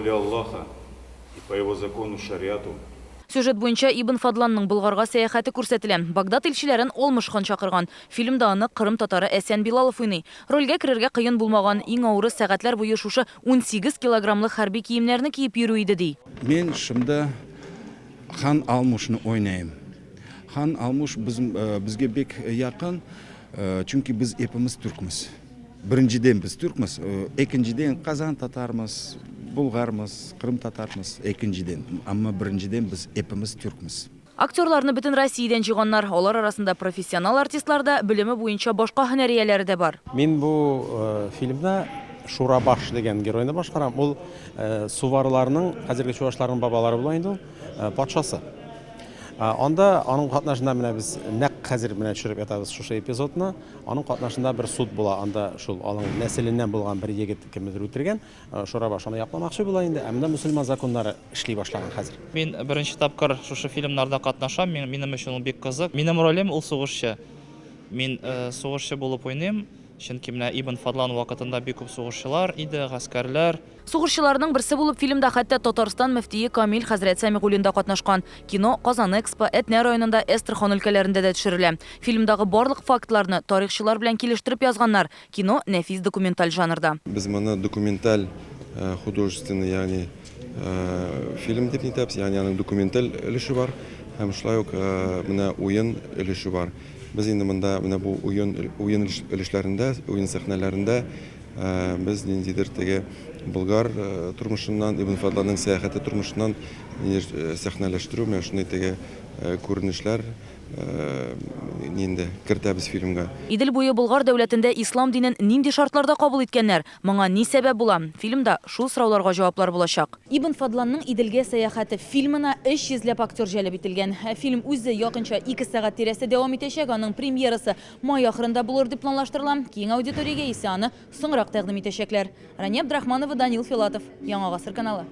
воле Аллаха и по его закону шариату. Сюжет буенча Ибн Фадланның Булгарга сәяхәте күрсәтелә. Багдад илчеләрен Олмышхан чакырган. Фильмда аны Кырым татары Әсән Билалов уйный. Рольгә керергә кыен булмаган, иң авыры сәгатьләр буе шушы 18 килограммлы хәрби киемнәрне киеп йөрү иде ди. Мен шымда Хан Алмушны ойнайым. Хан Алмуш бізге бек якын, чөнки біз епimiz түркміз. Біріншіден біз түркміз, екіншіден Қазан татармыз, Булгармыз, Кырым татармыз, екіншіден. Амма біріншіден біз епimiz түркміз. Актерларны бөтен Россиядән җыйганнар. Алар арасында профессионал артистлар да, белеме буенча башка һөнәр ияләре дә бар. Мин бу фильмда Шурабаш дигән геройны башкарам. Ул суварларның, хәзерге чуашларның бабалары була инде ул, патшасы. Анда аның катнашында менә без нәкъ хәзер менә төшереп ятабыз шушы эпизодны. Аның катнашында бер суд була. Анда шул аның нәселеннән булган бер егет кемдер үтергән. Шурабаш аны япламакчы була инде. Ә менә мөселман законнары эшли башлаган хәзер. Мин беренче тапкыр шушы фильмнарда катнашам. Минем өчен ул бик кызык. Минем ролем ул сугышчы. Мин сугышчы булып уйныйм. Чөнки менә Ибн Фадлан вакытында бик күп сугышчылар иде, гаскәрләр. Сугышчыларның берсе булып фильмда хәтта Татарстан мөфтие Камил хәзрәт Сәмигуллин да катнашкан. Кино Казан Экспо Этнә районында Эстерхан өлкәләрендә дә төшерелә. Фильмдагы барлык фактларны тарихчылар белән килештереп язганнар. Кино нәфис документаль жанрда. Без моны документаль художественный, ягъни фильм дип әйтәбез, ягъни аның документаль өлеше бар, һәм шулай ук менә уен өлеше бар. Без инде монда менә бу уен өлешләрендә, уен сәхнәләрендә без ниндидер теге Болгар тормышыннан, Ибн Фадланның сәяхәте тормышыннан сәхнәләштерү, менә шундый теге күренешләр нинди кертәбез фильмга. Идел буе Болгар дәүләтендә ислам динен нинди шартларда кабул иткәннәр? Моңа ни сәбәп була? Фильмда шул сорауларга җаваплар булачак. Ибн Фадланның Иделгә сәяхәте фильмына 300 актер җәлеп ителгән. Фильм үзе якынча 2 сәгать тирәсе дәвам итәчәк. Аның премьерасы май ахырында булыр дип планлаштырыла. Киң аудиториягә исә аны соңрак тәкъдим итәчәкләр. Рания Абдрахманова, Данил Филатов, Яңа гасыр каналы.